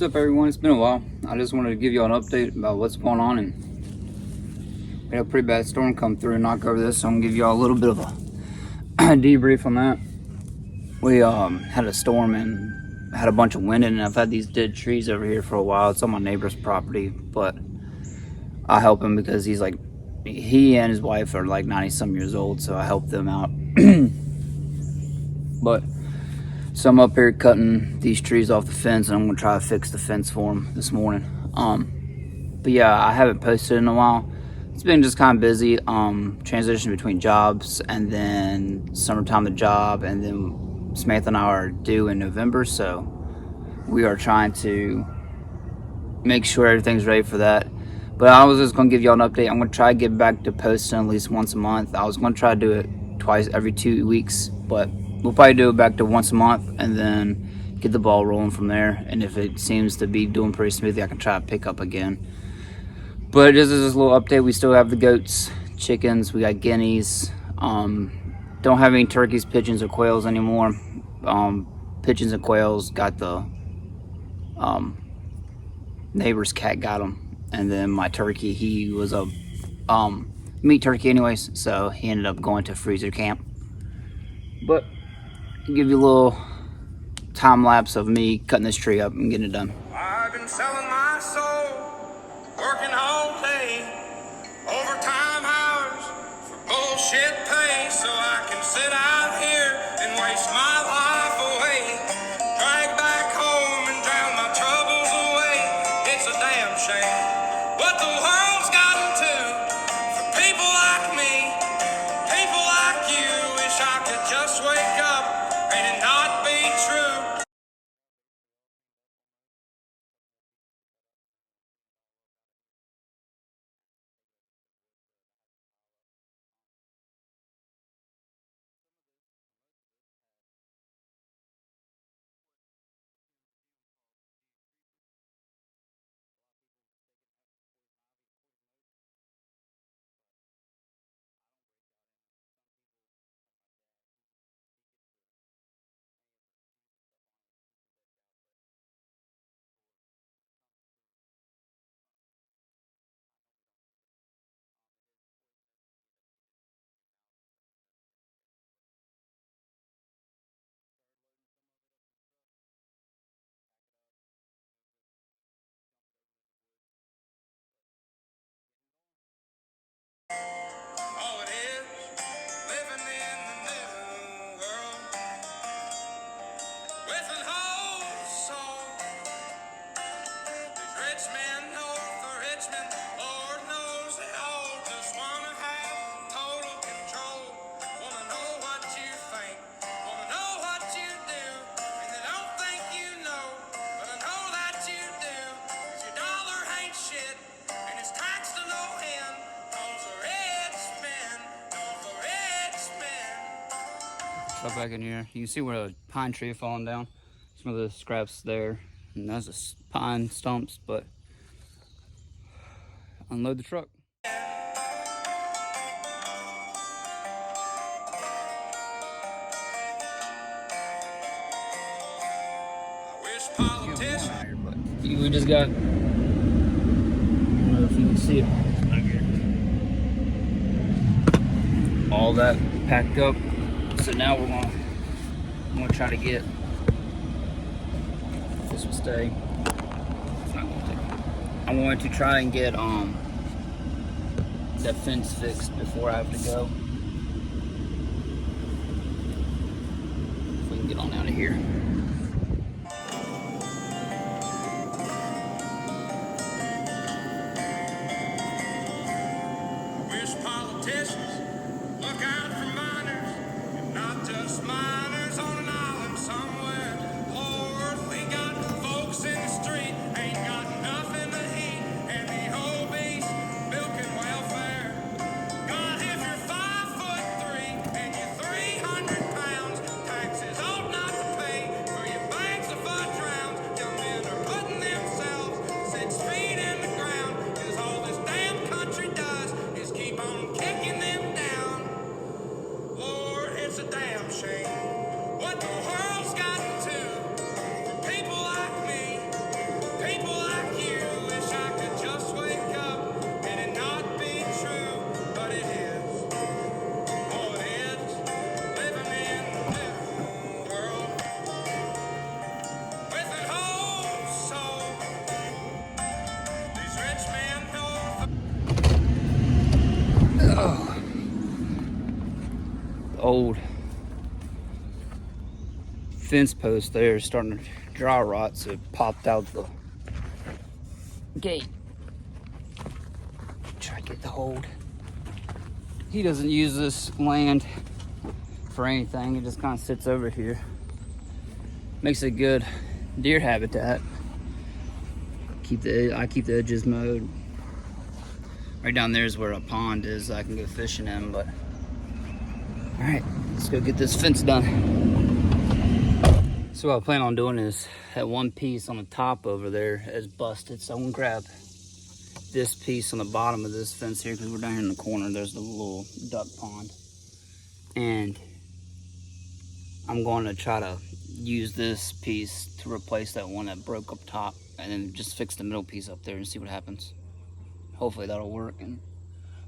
What's up, everyone? It's been a while. I just wanted to give you an update about what's going on, and we had a pretty bad storm come through and knock over this, so I'm gonna give you all a little bit of a debrief on that. We had a storm and had a bunch of wind in it, and I've had these dead trees over here for a while. It's on my neighbor's property, but I help him because he and his wife are like 90-some years old, so I help them out. But so I'm up here cutting these trees off the fence, and I'm gonna try to fix the fence for them this morning. But yeah, I haven't posted in a while. It's been just kind of busy. Transition between jobs, and then summertime the job, and then Samantha and I are due in November, so we are trying to make sure everything's ready for that. But I was just gonna give y'all an update. I'm gonna try to get back to posting at least once a month. I was gonna try to do it twice every 2 weeks, but we'll probably do it back to once a month and then get the ball rolling from there. And if it seems to be doing pretty smoothly, I can try to pick up again. But just as a little update, we still have the goats, chickens, we got guineas. Don't have any turkeys, pigeons, or quails anymore. Pigeons and quails got the neighbor's cat got them, and then my turkey, he was a meat turkey anyways, so he ended up going to freezer camp. But I'll give you a little time lapse of me cutting this tree up and getting it done. I've been selling my soul, working all day, overtime hours for bullshit pay, so I can sit out here and waste my life away, drag back home and drown my troubles away. It's a damn shame what the world's gotten to for people like me, people like you. Wish I could just wake up and it not be true. All it is, living in the new world with an whole soul. These rich men know for Richmond, Lord knows they all just wanna have total control. Wanna know what you think, wanna know what you do, and they don't think you know, but I know that you do. 'Cause your dollar ain't shit, and it's taxed to no end. Cause the rich men, know the rich men. Up back in here, you can see where a pine tree falling down. Some of the scraps there, and that's a pine stumps. But unload the truck. I wish politicians. We just got, I don't know if you can see it, all that packed up. So now I'm gonna try to get, this will stay. It's not gonna take. I wanted to try and get that fence fixed before I have to go. If we can get on out of here. Wish politicians look out for miners, and not just miners on an island somewhere. Lord, we got folks in the street, ain't got nothing to eat, and the obese milking welfare. God, if you're 5'3" and you're 300 pounds, taxes ought not to pay. old fence post there is starting to dry rot, so it popped out the gate. Try to get the hold. He doesn't use this land for anything. It just kind of sits over here. Makes a good deer habitat. I keep the edges mowed. Right down there is where a pond is I can go fishing in, but all right, let's go get this fence done. So what I plan on doing is that one piece on the top over there is busted, so I'm gonna grab this piece on the bottom of this fence here, because we're down here in the corner. There's the little duck pond, and I'm going to try to use this piece to replace that one that broke up top, and then just fix the middle piece up there and see what happens. Hopefully that'll work. And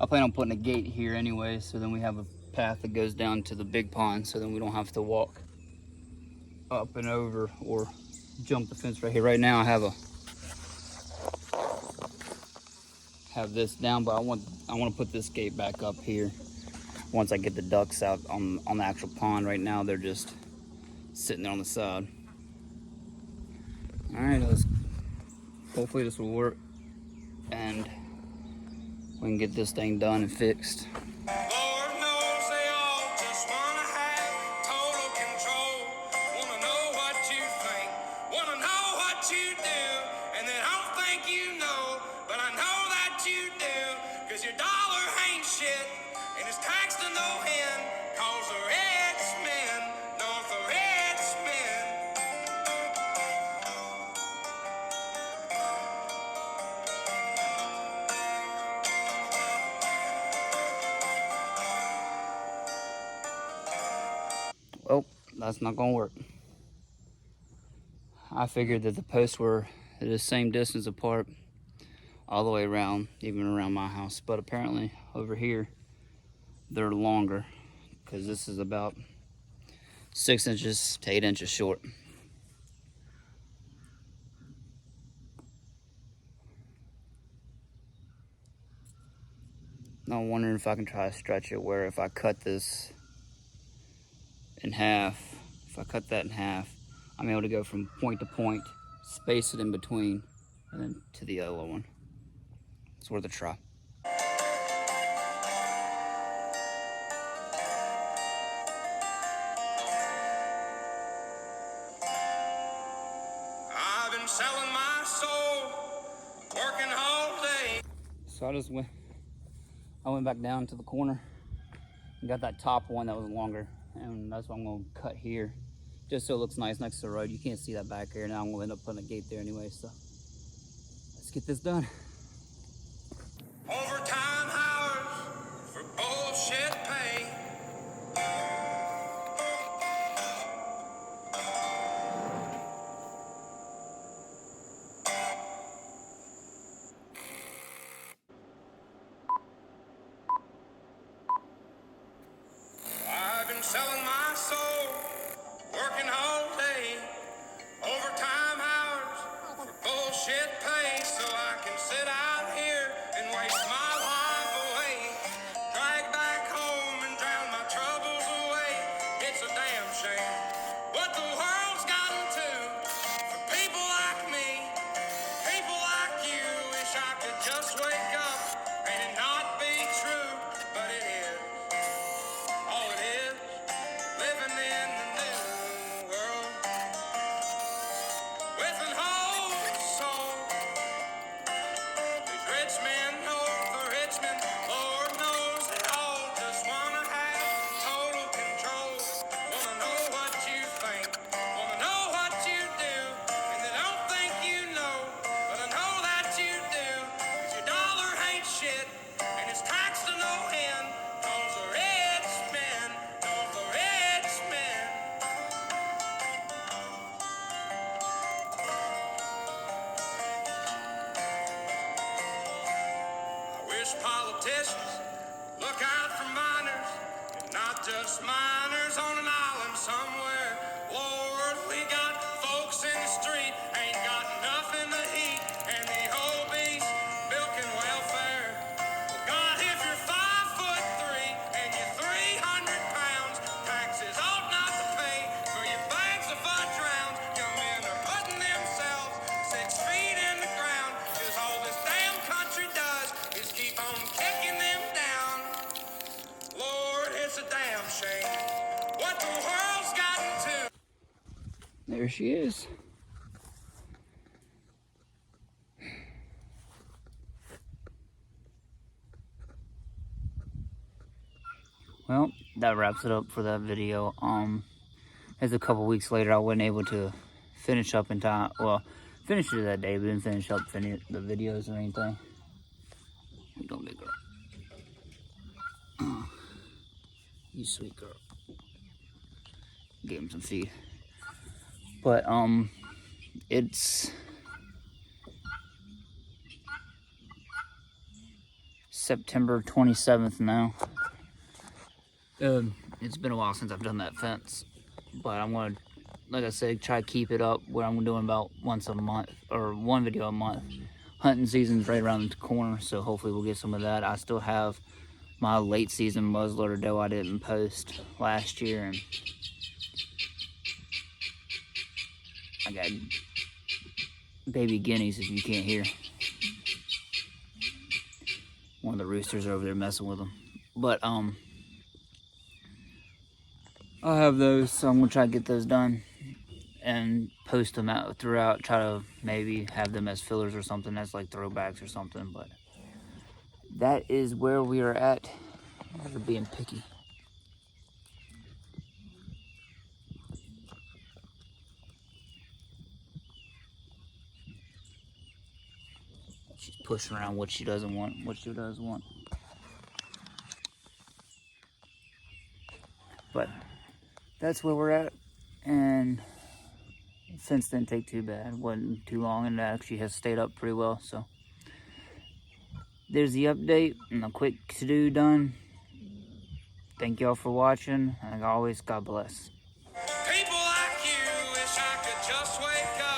I plan on putting a gate here anyway, so then we have a path that goes down to the big pond, so then we don't have to walk up and over or jump the fence right here. Right now I have this down, but I want to put this gate back up here once I get the ducks out on the actual pond. Right now they're just sitting there on the side. All right, hopefully this will work and we can get this thing done and fixed. Lord knows they all just wanna have total control. Wanna know what you think, wanna know what you do, and they don't think you know, but I know that you do. Cause your dollar ain't shit, and it's taxed to no end. Cause the rich men know the rich men. Well, that's not gonna work. I figured that the posts were the same distance apart all the way around, even around my house, but apparently over here they're longer, because this is about 6 inches to 8 inches short. Now I'm wondering if I can try to stretch it where if I cut this in half, if I cut that in half, I'm able to go from point to point, space it in between, and then to the other one. It's worth a try. I've been selling my soul, working all day. So I went back down to the corner and got that top one that was longer, and that's what I'm gonna cut here, just so it looks nice next to the road. You can't see that back here. Now I'm gonna end up putting a gate there anyway, so let's get this done. Overtime hours for bullshit pay. I've been selling my soul, working all day. Overtime hours for bullshit pay, so I can sit out here and waste my life away. Drag back home and drown my troubles away. It's a damn shame what the world's gotten to for people like me, people like you. Wish I could just wake up and it not be true, but it is. All it is, living in the new world with an old soul. These rich men know the rich men, Lord knows they all just wanna have total control. Wanna know what you think, wanna know what you do, and they don't think you know, but I know that you do. 'Cause your dollar ain't shit, and it's taxed to no end. 'Cause the rich men know the rich men. I wish politicians look out for miners, and not just miners on an island somewhere. Lord, we got folks in the street, ain't got nothing to eat, and the obese milking welfare. Well, God, if you're 5'3" and you're 300 pounds, she is. Well, that wraps it up for that video. As a couple weeks later, I wasn't able to finish up in time. Well, finished it that day, but didn't finish up the videos or anything. You don't, big girl. You sweet girl. Gave him some feed. But it's September 27th now. It's been a while since I've done that fence, but I'm gonna, like I said, try to keep it up where I'm doing about once a month or one video a month. Hunting season's right around the corner, so hopefully we'll get some of that. I still have my late season muzzleloader doe I didn't post last year, and I got baby guineas if you can't hear. One of the roosters are over there messing with them. But I'll have those, so I'm gonna try to get those done and post them out throughout. Try to maybe have them as fillers or something, as like throwbacks or something. But that is where we are at. We're being picky. She's pushing around what she doesn't want, what she does want. But that's where we're at, and the fence didn't take too bad. Wasn't too long, and it actually has stayed up pretty well. So there's the update and a quick to-do done. Thank y'all for watching, and like always, God bless. People like you wish I could just wake up.